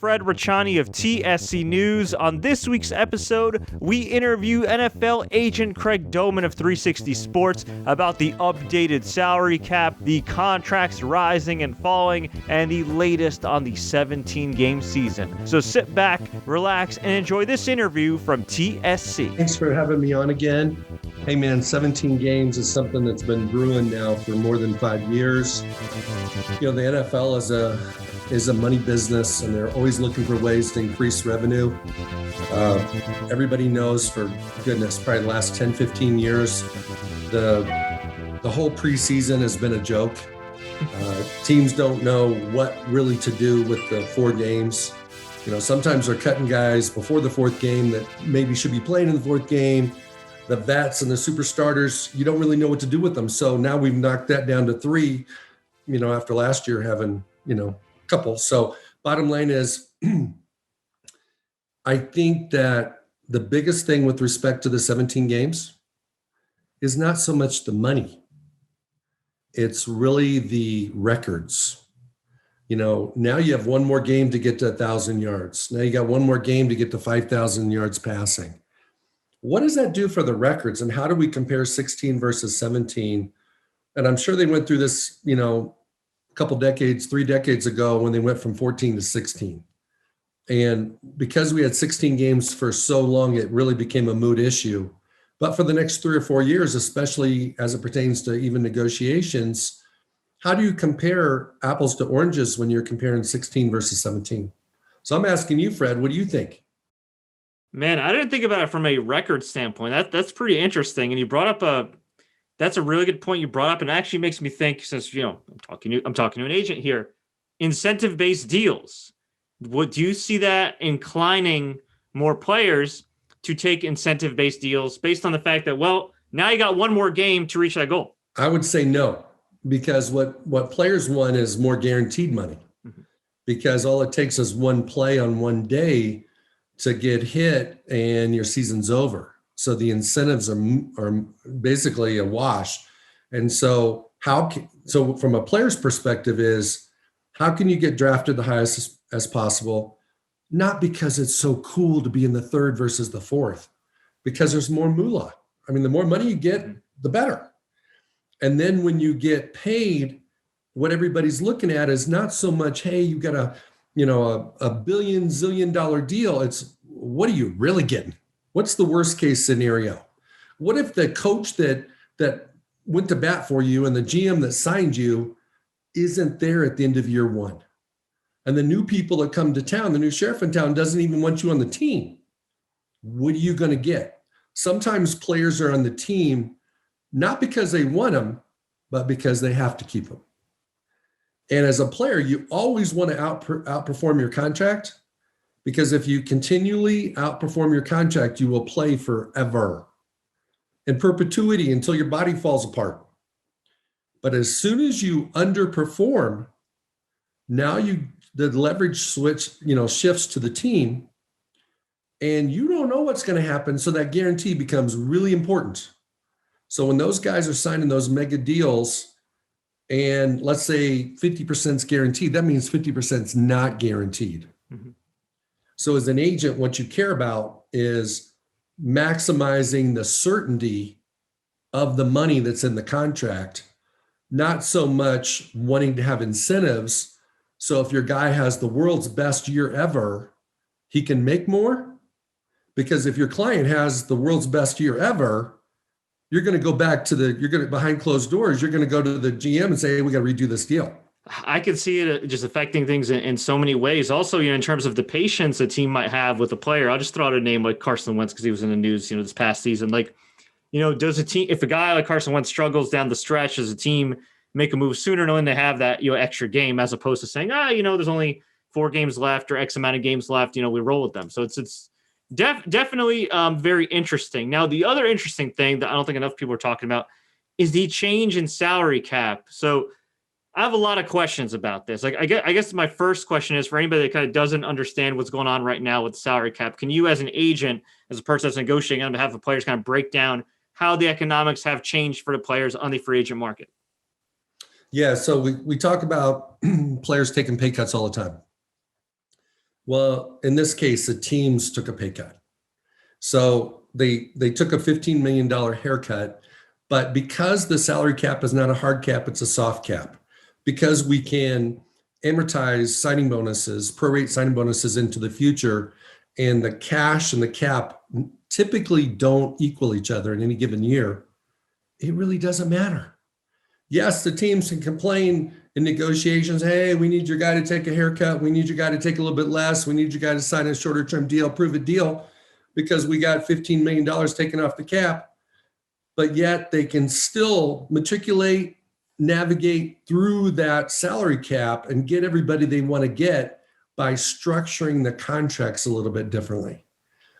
Fred Richani of TSC News. On this week's episode, we interview NFL agent Craig Domann of 360 Sports about the updated salary cap, the contracts rising and falling, and the latest on the 17-game season. So sit back, relax, and enjoy this interview from TSC. Thanks for having me on again. Hey man, 17 games is something that's been brewing now for more than 5 years. You know, the NFL is a money business, and they're always looking for ways to increase revenue. Everybody knows, for goodness, probably the last 10, 15 years, the whole preseason has been a joke. Teams don't know what really to do with the 4 games. You know, sometimes they're cutting guys before the 4th game that maybe should be playing in the 4th game. The vets and the super starters, you don't really know what to do with them. So now we've knocked that down to 3, you know, after last year having, you know, a couple. So bottom line is, I think that the biggest thing with respect to the 17 games is not so much the money. It's really the records. You know, now you have one more game to get to 1,000 yards. Now you got one more game to get to 5,000 yards passing. What does that do for the records, and how do we compare 16 versus 17? And I'm sure they went through this, you know, a couple decades, 3 decades ago when they went from 14 to 16. And because we had 16 games for so long, it really became a moot issue. But for the next 3 or 4 years, especially as it pertains to even negotiations, how do you compare apples to oranges when you're comparing 16 versus 17? So I'm asking you, Fred, what do you think? Man, I didn't think about it from a record standpoint. That's pretty interesting. And you brought up that's a really good point you brought up, and it actually makes me think, since, you know, I'm talking to an agent here, incentive-based deals. Do you see that inclining more players to take incentive-based deals based on the fact that, well, now you got one more game to reach that goal? I would say no, because what players want is more guaranteed money, because all it takes is one play on one day to get hit and your season's over. So the incentives are basically a wash. And so so from a player's perspective is, how can you get drafted the highest as possible? Not because it's so cool to be in the 3rd versus the 4th, because there's more moolah. I mean, the more money you get, the better. And then when you get paid, what everybody's looking at is not so much, hey, you got a $1 zillion deal. It's, what are you really getting? What's the worst case scenario? What if the coach that went to bat for you and the GM that signed you isn't there at the end of year 1? And the new people that come to town, the new sheriff in town, doesn't even want you on the team. What are you going to get? Sometimes players are on the team not because they want them, but because they have to keep them. And as a player, you always want to outperform your contract, because if you continually outperform your contract, you will play forever, in perpetuity, until your body falls apart. But as soon as you underperform, now the leverage switch, shifts to the team, and you don't know what's going to happen. So that guarantee becomes really important. So when those guys are signing those mega deals, and let's say 50% is guaranteed, that means 50% is not guaranteed. Mm-hmm. So as an agent, what you care about is maximizing the certainty of the money that's in the contract, not so much wanting to have incentives. So if your guy has the world's best year ever, he can make more. Because if your client has the world's best year ever, you're going to go back to behind closed doors, you're going to go to the GM and say, hey, we got to redo this deal. I could see it just affecting things in so many ways. Also, in terms of the patience a team might have with a player, I'll just throw out a name like Carson Wentz, because he was in the news, this past season. Does a team, if a guy like Carson Wentz struggles down the stretch, does a team make a move sooner knowing they have that, extra game, as opposed to saying, there's only 4 games left or X amount of games left, we roll with them. So it's definitely very interesting. Now, the other interesting thing that I don't think enough people are talking about is the change in salary cap. So I have a lot of questions about this. I guess my first question is, for anybody that kind of doesn't understand what's going on right now with the salary cap, can you, as an agent, as a person that's negotiating on behalf of players, kind of break down how the economics have changed for the players on the free agent market? Yeah, so we talk about players taking pay cuts all the time. Well, in this case, the teams took a pay cut. So they took a $15 million haircut, but because the salary cap is not a hard cap, it's a soft cap. Because we can amortize signing bonuses, prorate signing bonuses into the future, and the cash and the cap typically don't equal each other in any given year, it really doesn't matter. Yes, the teams can complain in negotiations, hey, we need your guy to take a haircut. We need your guy to take a little bit less. We need your guy to sign a shorter term deal, prove a deal, because we got $15 million taken off the cap. But yet they can still matriculate, navigate through that salary cap and get everybody they want to get by structuring the contracts a little bit differently.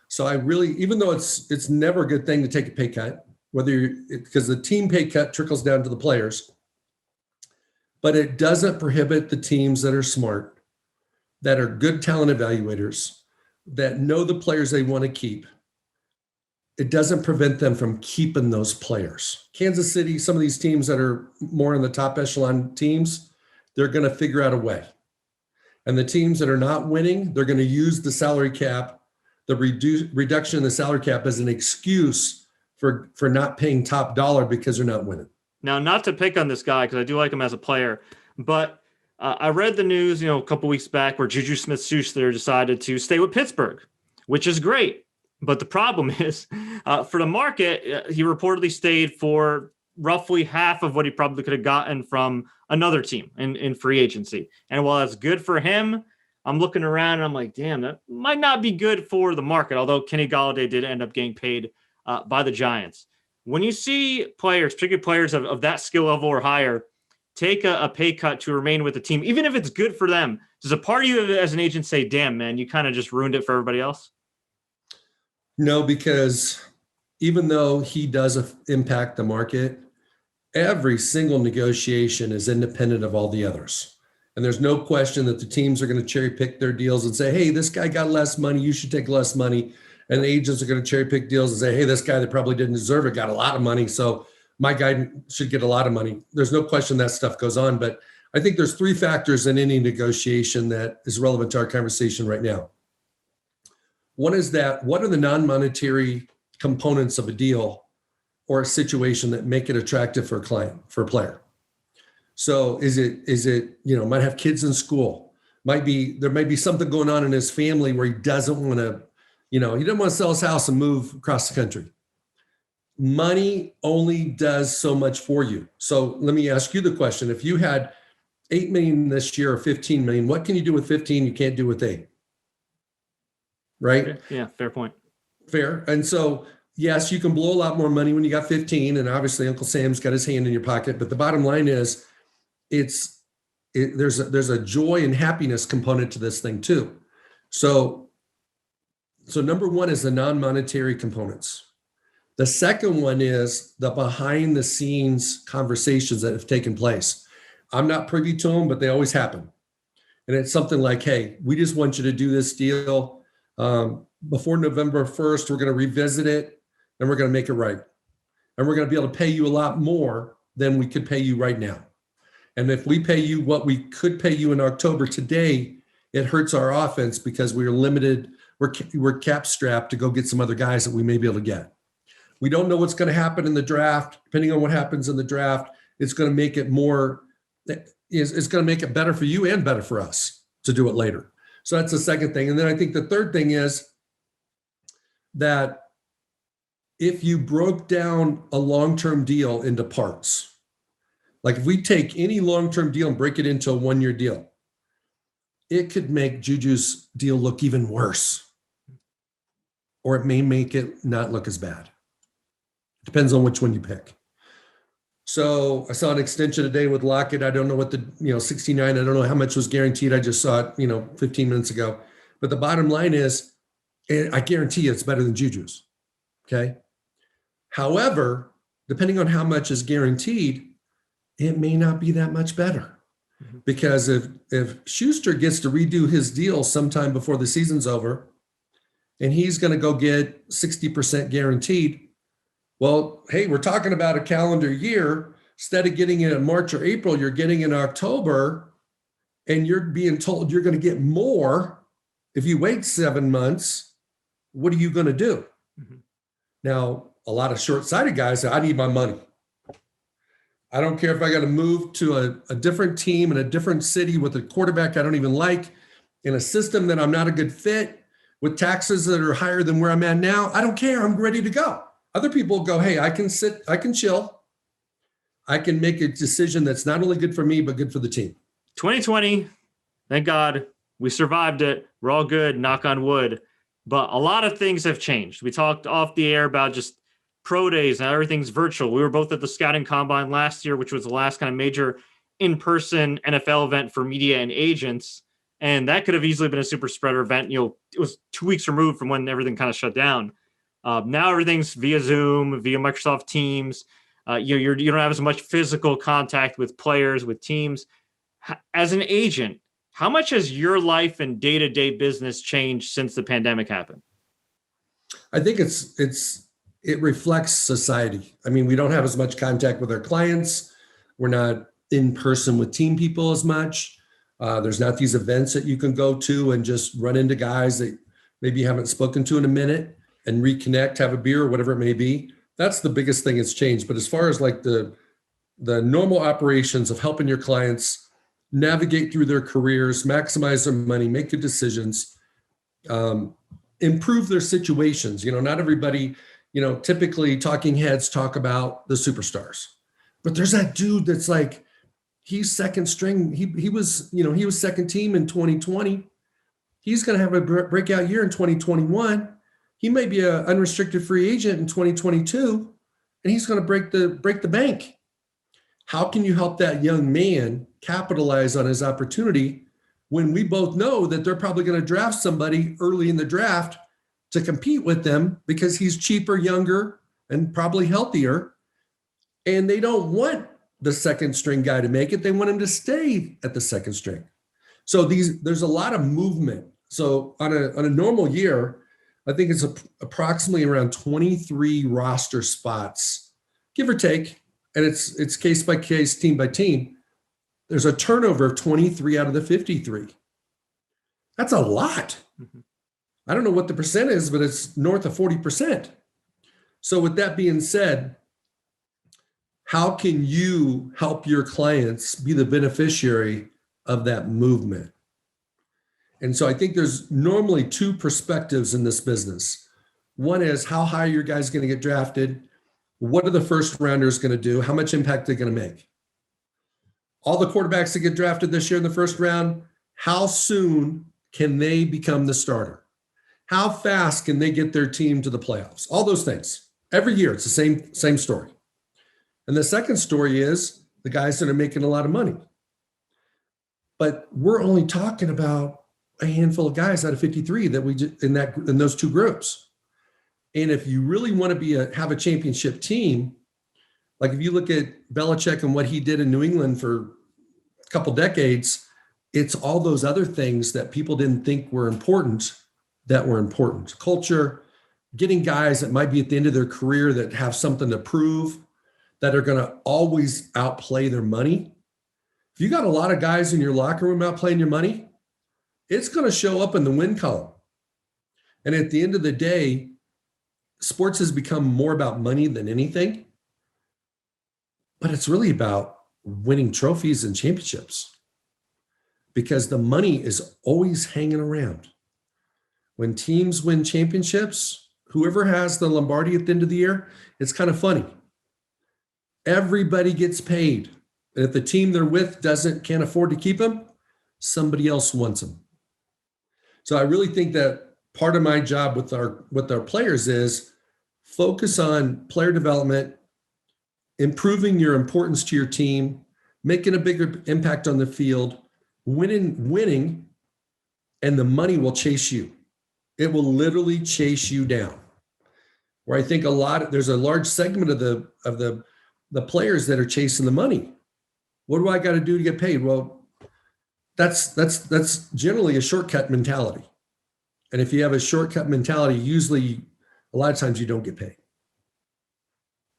So I really, even though it's never a good thing to take a pay cut, because the team pay cut trickles down to the players, but it doesn't prohibit the teams that are smart, that are good talent evaluators, that know the players they want to keep. It doesn't prevent them from keeping those players. Kansas City, some of these teams that are more in the top echelon teams, they're going to figure out a way. And the teams that are not winning, they're going to use the salary cap, the reduction in the salary cap as an excuse for not paying top dollar because they're not winning. Now, not to pick on this guy, because I do like him as a player, but I read the news, a couple weeks back where Juju Smith-Schuster decided to stay with Pittsburgh, which is great. But the problem is, for the market, he reportedly stayed for roughly half of what he probably could have gotten from another team in free agency. And while that's good for him, I'm looking around and I'm like, damn, that might not be good for the market, although Kenny Golladay did end up getting paid by the Giants. When you see players, particularly players of that skill level or higher, take a pay cut to remain with the team, even if it's good for them, does a part of you as an agent say, damn, man, you kind of just ruined it for everybody else? No, because even though he does impact the market, every single negotiation is independent of all the others. And there's no question that the teams are going to cherry pick their deals and say, hey, this guy got less money, you should take less money. And the agents are going to cherry pick deals and say, hey, this guy that probably didn't deserve it got a lot of money, so my guy should get a lot of money. There's no question that stuff goes on. But I think there's three factors in any negotiation that is relevant to our conversation right now. One is that what are the non-monetary components of a deal or a situation that make it attractive for a client, for a player? So is it, might have kids in school, there might be something going on in his family where he doesn't want to, he doesn't want to sell his house and move across the country. Money only does so much for you. So let me ask you the question. If you had 8 million this year or 15 million, what can you do with 15 you can't do with 8? Right? Yeah, fair point. Fair. And so, yes, you can blow a lot more money when you got 15, and obviously Uncle Sam's got his hand in your pocket. But the bottom line is, there's a joy and happiness component to this thing too. So number one is the non-monetary components. The second one is the behind the scenes conversations that have taken place. I'm not privy to them, but they always happen. And it's something like, hey, we just want you to do this deal. Before November 1st, we're going to revisit it and we're going to make it right. And we're going to be able to pay you a lot more than we could pay you right now. And if we pay you what we could pay you in October today, it hurts our offense because we are limited. We're cap strapped to go get some other guys that we may be able to get. We don't know what's going to happen in the draft. Depending on what happens in the draft, it's going to make it it's going to make it better for you and better for us to do it later. So that's the second thing. And then I think the third thing is that if you broke down a long-term deal into parts, like if we take any long-term deal and break it into a one-year deal, it could make Juju's deal look even worse, or it may make it not look as bad. Depends on which one you pick. So I saw an extension today with Lockett. I don't know what 69, I don't know how much was guaranteed. I just saw it, 15 minutes ago. But the bottom line is, I guarantee you it's better than Juju's. Okay. However, depending on how much is guaranteed, it may not be that much better. Mm-hmm. Because if Schuster gets to redo his deal sometime before the season's over, and he's going to go get 60% guaranteed, well, hey, we're talking about a calendar year. Instead of getting it in March or April, you're getting it in October, and you're being told you're going to get more If you wait 7 months, what are you going to do? Mm-hmm. Now, a lot of short-sighted guys say, I need my money. I don't care if I got to move to a different team in a different city with a quarterback I don't even like, in a system that I'm not a good fit, with taxes that are higher than where I'm at now. I don't care. I'm ready to go. Other people go, hey, I can sit, I can chill. I can make a decision that's not only good for me, but good for the team. 2020, thank God, we survived it. We're all good, knock on wood. But a lot of things have changed. We talked off the air about just pro days and everything's virtual. We were both at the Scouting Combine last year, which was the last kind of major in-person NFL event for media and agents. And that could have easily been a super spreader event. You know, it was 2 weeks removed from when everything kind of shut down. Now everything's via Zoom, via Microsoft Teams. You don't have as much physical contact with players, with teams. As an agent, how much has your life and day-to-day business changed since the pandemic happened? I think it reflects society. I mean, we don't have as much contact with our clients. We're not in person with team people as much. There's not these events that you can go to and just run into guys that maybe you haven't spoken to in a minute and reconnect, have a beer or whatever it may be. That's the biggest thing that's changed. But as far as like the normal operations of helping your clients navigate through their careers, maximize their money, make good decisions, improve their situations. You know, not everybody, you know, typically talking heads talk about the superstars, but there's that dude that's like, he's second string. He was second team in 2020. He's going to have a breakout year in 2021. He may be an unrestricted free agent in 2022, and he's going to break the bank. How can you help that young man capitalize on his opportunity when we both know that they're probably going to draft somebody early in the draft to compete with them because he's cheaper, younger, and probably healthier, and they don't want the second string guy to make it. They want him to stay at the second string. So there's a lot of movement. So on a normal year, I think it's approximately around 23 roster spots, give or take. And it's case by case, team by team. There's a turnover of 23 out of the 53. That's a lot. Mm-hmm. I don't know what the percent is, but it's north of 40%. So with that being said, how can you help your clients be the beneficiary of that movement? And so I think there's normally two perspectives in this business. One is, how high are your guys going to get drafted? What are the first rounders going to do? How much impact are they going to make? All the quarterbacks that get drafted this year in the first round, how soon can they become the starter? How fast can they get their team to the playoffs? All those things. Every year, it's the same story. And the second story is the guys that are making a lot of money. But we're only talking about a handful of guys out of 53 that we in those two groups. And if you really want to have a championship team, like if you look at Belichick and what he did in New England for a couple decades, it's all those other things that people didn't think were important that were important. Culture, getting guys that might be at the end of their career that have something to prove, that are going to always outplay their money. If you got a lot of guys in your locker room outplaying your money, it's going to show up in the win column. And at the end of the day, sports has become more about money than anything, but it's really about winning trophies and championships because the money is always hanging around. When teams win championships, whoever has the Lombardi at the end of the year, it's kind of funny. Everybody gets paid. And if the team they're with can't afford to keep them, somebody else wants them. So I really think that part of my job with our players is focus on player development, improving your importance to your team, making a bigger impact on the field, winning, and the money will chase you. It will literally chase you down. Where I think there's a large segment of the players that are chasing the money. What do I got to do to get paid? Well, that's generally a shortcut mentality. And if you have a shortcut mentality, usually a lot of times you don't get paid.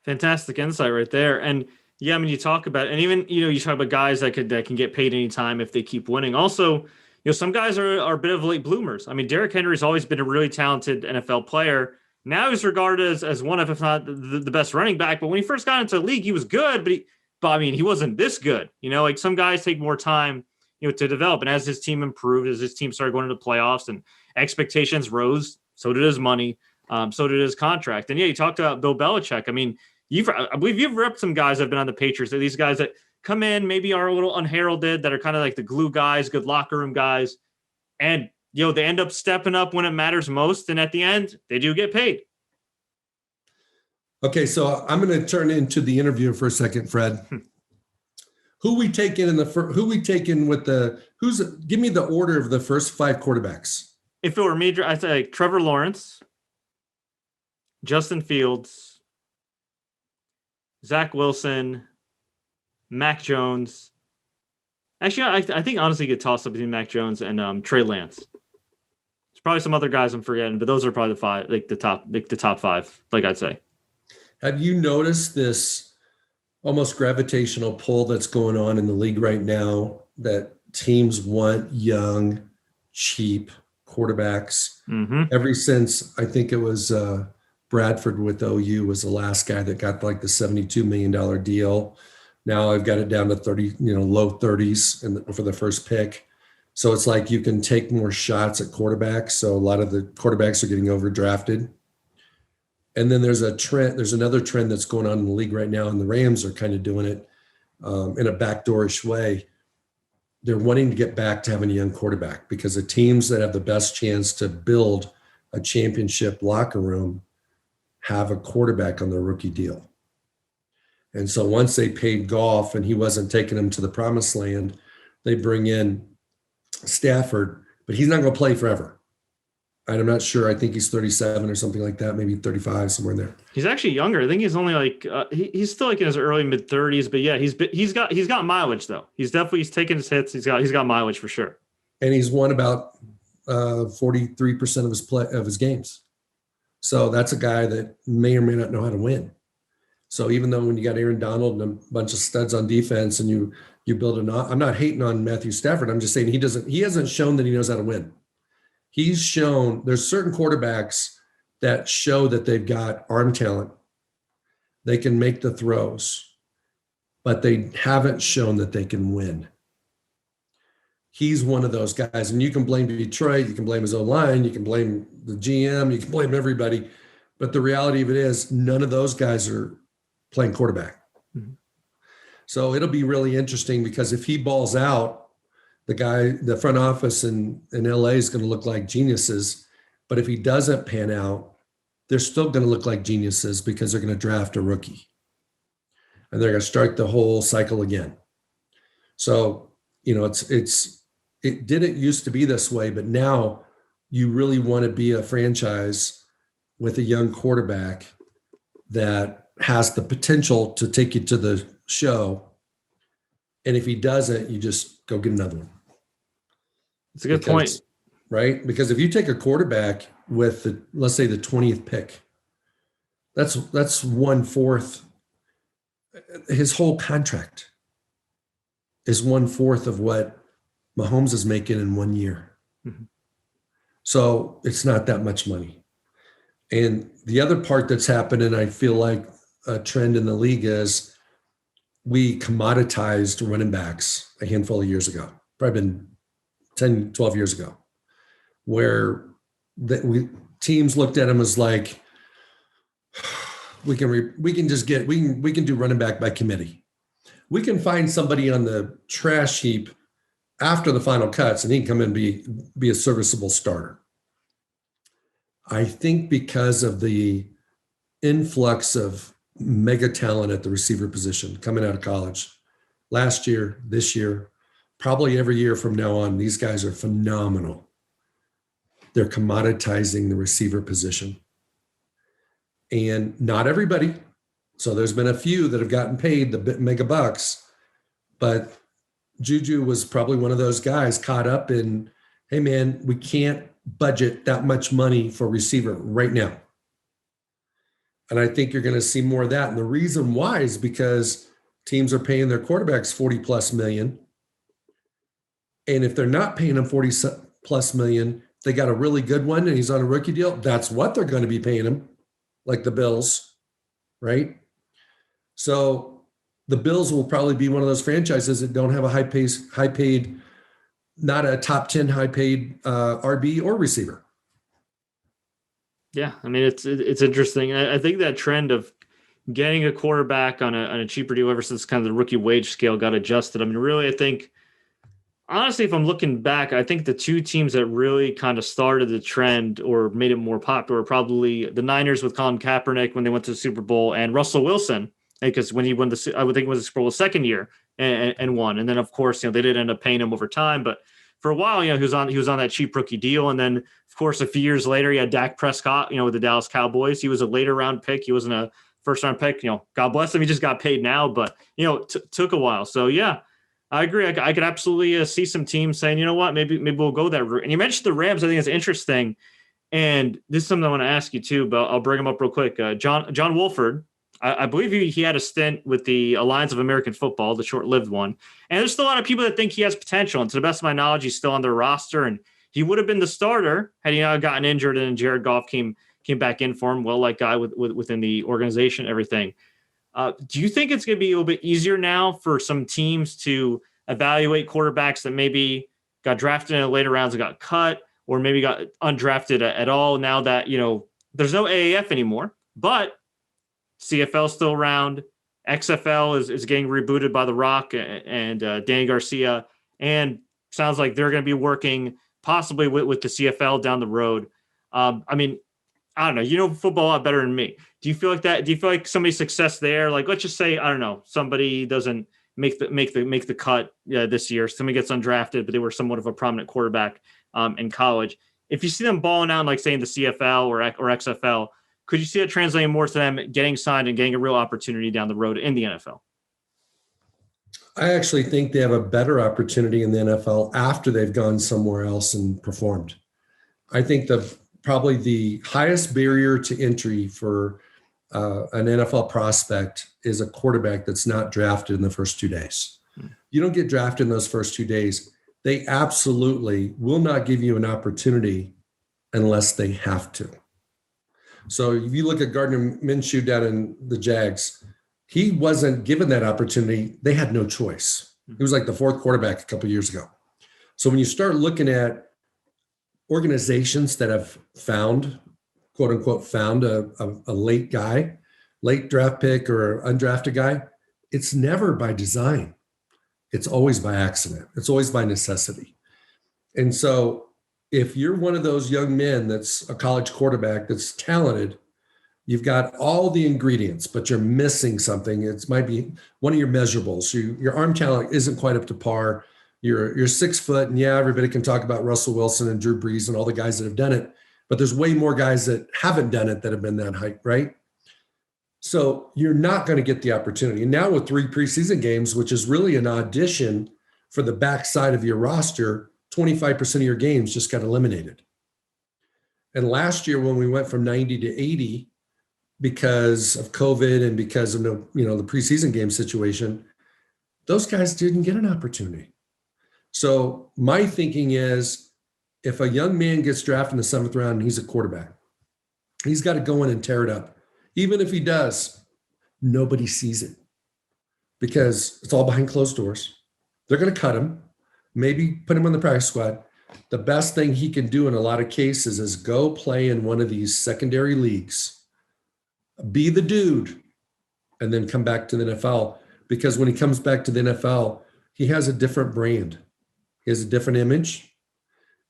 Fantastic insight right there. And yeah, I mean, you talk about, and even, you talk about guys that can get paid anytime if they keep winning. Also, some guys are a bit of late bloomers. I mean, Derrick Henry's always been a really talented NFL player. Now he's regarded as one of, if not the best running back. But when he first got into the league, he was good, but I mean, he wasn't this good. Like some guys take more time, to develop. And as his team improved, as his team started going into the playoffs and expectations rose, so did his money, so did his contract. And yeah, you talked about Bill Belichick. I mean, I believe you've repped some guys that have been on the Patriots. These guys that come in, maybe are a little unheralded, that are kind of like the glue guys, good locker room guys. And, they end up stepping up when it matters most. And at the end, they do get paid. Okay, so I'm going to turn into the interview for a second, Fred. Who we taking in who we taking with give me the order of the first 5 quarterbacks. If it were me, I'd say Trevor Lawrence, Justin Fields, Zach Wilson, Mac Jones. Actually, I think honestly you could toss up between Mac Jones and Trey Lance. There's probably some other guys I'm forgetting, but those are probably the top 5, like I'd say. Have you noticed this almost gravitational pull that's going on in the league right now, that teams want young, cheap quarterbacks? Mm-hmm. Ever since, I think it was Bradford with OU was the last guy that got like the $72 million deal. Now I've got it down to 30, low 30s for the first pick. So it's like you can take more shots at quarterbacks. So a lot of the quarterbacks are getting overdrafted. And then there's another trend that's going on in the league right now, and the Rams are kind of doing it in a backdoorish way. They're wanting to get back to having a young quarterback, because the teams that have the best chance to build a championship locker room have a quarterback on their rookie deal. And so once they paid Goff and he wasn't taking them to the promised land, they bring in Stafford, but he's not going to play forever. I'm not sure. I think he's 37 or something like that, maybe 35, somewhere in there. He's actually younger. I think he's only like he's still like in his early mid 30s. But yeah, he's got mileage though. He's taking his hits. He's got mileage for sure. And he's won about 43% of his games. So that's a guy that may or may not know how to win. So even though when you got Aaron Donald and a bunch of studs on defense, and you build I'm not hating on Matthew Stafford. I'm just saying he hasn't shown that he knows how to win. He's shown there's certain quarterbacks that show that they've got arm talent. They can make the throws, but they haven't shown that they can win. He's one of those guys. And you can blame Detroit, you can blame his O-line, you can blame the GM, you can blame everybody. But the reality of it is none of those guys are playing quarterback. Mm-hmm. So it'll be really interesting, because if he balls out, the front office in LA is going to look like geniuses. But if he doesn't pan out, they're still going to look like geniuses, because they're going to draft a rookie. And they're going to start the whole cycle again. So, it didn't used to be this way, but now you really want to be a franchise with a young quarterback that has the potential to take you to the show. And if he doesn't, you just go get another one. It's a good point. Right? Because if you take a quarterback with let's say the 20th pick, that's 1/4. His whole contract is 1/4 of what Mahomes is making in 1 year. Mm-hmm. So it's not that much money. And the other part that's happened, and I feel like a trend in the league, is we commoditized running backs a handful of years ago, probably been 10, 12 years ago, where teams looked at him as like, we can do running back by committee. We can find somebody on the trash heap after the final cuts, and he can come in and be a serviceable starter. I think because of the influx of mega talent at the receiver position coming out of college last year, this year, probably every year from now on, these guys are phenomenal. They're commoditizing the receiver position. And not everybody. So there's been a few that have gotten paid the mega bucks, but Juju was probably one of those guys caught up in, hey man, we can't budget that much money for receiver right now. And I think you're going to see more of that. And the reason why is because teams are paying their quarterbacks 40+ million. And if they're not paying him 40 plus million, they got a really good one and he's on a rookie deal. That's what they're going to be paying him, like the Bills, right? So the Bills will probably be one of those franchises that don't have a high paid, not a top 10 high paid RB or receiver. Yeah, I mean, it's interesting. I think that trend of getting a quarterback on a cheaper deal ever since kind of the rookie wage scale got adjusted. I mean, really, I think, honestly, if I'm looking back, I think the two teams that really kind of started the trend or made it more popular were probably the Niners with Colin Kaepernick when they went to the Super Bowl, and Russell Wilson, because when he won I would think it was the Super Bowl second year and won. And then, of course, they did end up paying him over time, but for a while, he was on that cheap rookie deal. And then, of course, a few years later, he had Dak Prescott, with the Dallas Cowboys. He was a later round pick. He wasn't a first round pick. God bless him. He just got paid now, but, took a while. So, yeah, I agree. I could absolutely see some teams saying, you know what, maybe we'll go that route. And you mentioned the Rams. I think it's interesting. And this is something I want to ask you too, but I'll bring him up real quick. John Wolford, I believe he had a stint with the Alliance of American Football, the short-lived one. And there's still a lot of people that think he has potential. And to the best of my knowledge, he's still on their roster. And he would have been the starter had he not gotten injured and Jared Goff came back in for him, well-liked guy within the organization, everything. Do you think it's going to be a little bit easier now for some teams to evaluate quarterbacks that maybe got drafted in the later rounds and got cut, or maybe got undrafted at all now that, there's no AAF anymore, but CFL still around. XFL is getting rebooted by The Rock and Danny Garcia, and sounds like they're going to be working possibly with the CFL down the road. I mean, I don't know. You know football a lot better than me. Do you feel like that? Do you feel like somebody's success there? Like, let's just say, I don't know, somebody doesn't make the cut this year. Somebody gets undrafted, but they were somewhat of a prominent quarterback in college. If you see them balling out, like say in the CFL or XFL, could you see it translating more to them getting signed and getting a real opportunity down the road in the NFL? I actually think they have a better opportunity in the NFL after they've gone somewhere else and performed. I think probably the highest barrier to entry for an NFL prospect is a quarterback that's not drafted in the first 2 days. You don't get drafted in those first 2 days. They absolutely will not give you an opportunity unless they have to. So if you look at Gardner Minshew down in the Jags, he wasn't given that opportunity. They had no choice. He was like the fourth quarterback a couple of years ago. So when you start looking at organizations that have found, quote unquote, found a late guy, late draft pick or undrafted guy, it's never by design. It's always by accident. It's always by necessity. And so if you're one of those young men that's a college quarterback that's talented, you've got all the ingredients, but you're missing something. It might be one of your measurables. Your arm talent isn't quite up to par. You're 6 foot, and yeah, everybody can talk about Russell Wilson and Drew Brees and all the guys that have done it, but there's way more guys that haven't done it that have been that height, right? So you're not going to get the opportunity. And now with 3 preseason games, which is really an audition for the backside of your roster, 25% of your games just got eliminated. And last year when we went from 90 to 80 because of COVID and because of the preseason game situation, those guys didn't get an opportunity. So my thinking is if a young man gets drafted in the 7th round and he's a quarterback, he's got to go in and tear it up. Even if he does, nobody sees it because it's all behind closed doors. They're going to cut him, maybe put him on the practice squad. The best thing he can do in a lot of cases is go play in one of these secondary leagues, be the dude, and then come back to the NFL. Because when he comes back to the NFL, he has a different brand. He has a different image.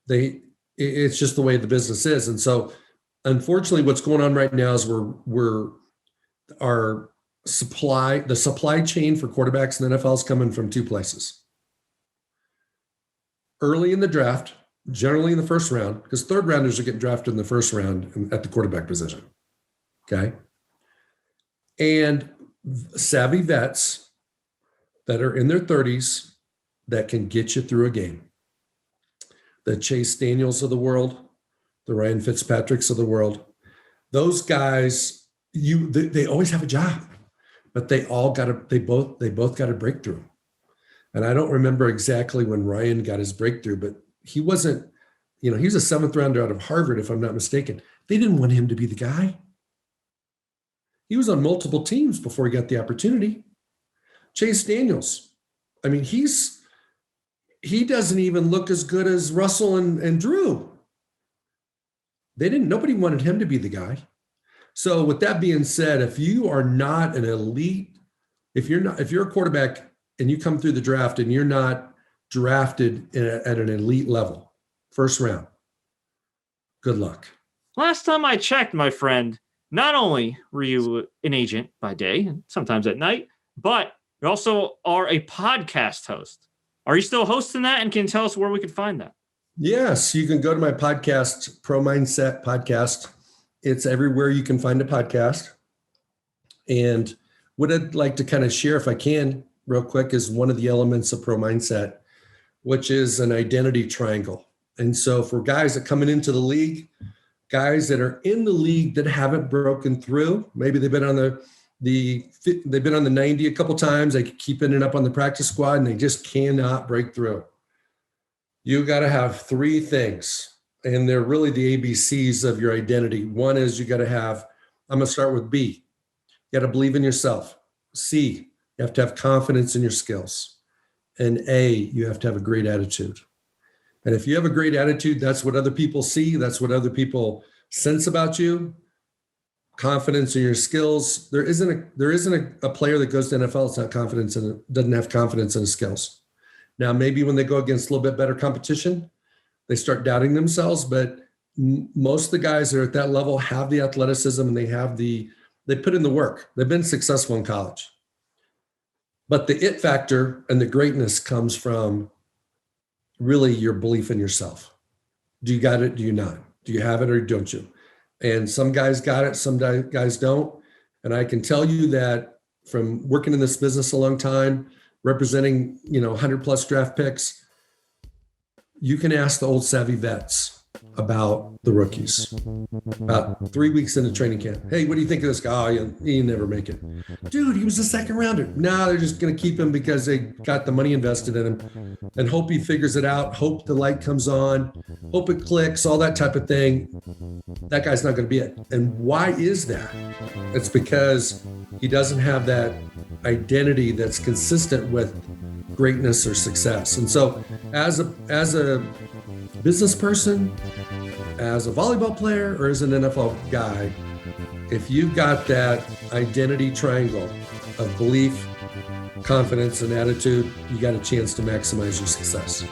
It's just the way the business is. And so unfortunately, what's going on right now is the supply chain for quarterbacks in the NFL is coming from 2 places. Early in the draft, generally in the first round, because 3rd rounders are getting drafted in the first round at the quarterback position. Okay. And savvy vets that are in their 30s that can get you through a game. The Chase Daniels of the world, the Ryan Fitzpatricks of the world, those guys, they always have a job, but they both got a breakthrough. And I don't remember exactly when Ryan got his breakthrough, but he wasn't, he was a 7th rounder out of Harvard, if I'm not mistaken. They didn't want him to be the guy. He was on multiple teams before he got the opportunity. Chase Daniels. I mean, he doesn't even look as good as Russell and Drew. Nobody wanted him to be the guy. So with that being said, if you are not an elite, if you're a quarterback and you come through the draft and you're not drafted at an elite level, first round, good luck. Last time I checked, my friend, not only were you an agent by day and sometimes at night, but you also are a podcast host. Are you still hosting that? And can you tell us where we can find that? Yes, you can go to my podcast, Pro Mindset Podcast. It's everywhere you can find a podcast. And what I'd like to kind of share, if I can, real quick, is one of the elements of Pro Mindset, which is an identity triangle. And so for guys that coming into the league, guys that are in the league that haven't broken through, maybe they've been on they've been on the 90 a couple times, they keep ending up on the practice squad, and they just cannot break through. You got to have 3 things, and they're really the ABCs of your identity. One is you got to have, I'm going to start with B. You got to believe in yourself. C, you have to have confidence in your skills. And A, you have to have a great attitude. And if you have a great attitude, that's what other people see. That's what other people sense about you. Confidence in your skills. There isn't a player that goes to NFL that's not confident and doesn't have confidence in his skills. Now, maybe when they go against a little bit better competition, they start doubting themselves. But most of the guys that are at that level have the athleticism and they put in the work. They've been successful in college. But the it factor and the greatness comes from really your belief in yourself. Do you got it? Do you not? Do you have it or don't you? And some guys got it, some guys don't. And I can tell you that from working in this business a long time, representing, 100 plus draft picks, you can ask the old savvy vets about the rookies. About 3 weeks into training camp. Hey, what do you think of this guy? Oh, he never make it. Dude, he was a 2nd rounder. No, they're just going to keep him because they got the money invested in him and hope he figures it out. Hope the light comes on. Hope it clicks, all that type of thing. That guy's not going to be it. And why is that? It's because he doesn't have that identity that's consistent with greatness or success. And so as a business person, as a volleyball player, or as an NFL guy, if you've got that identity triangle of belief, confidence, and attitude, you got a chance to maximize your success.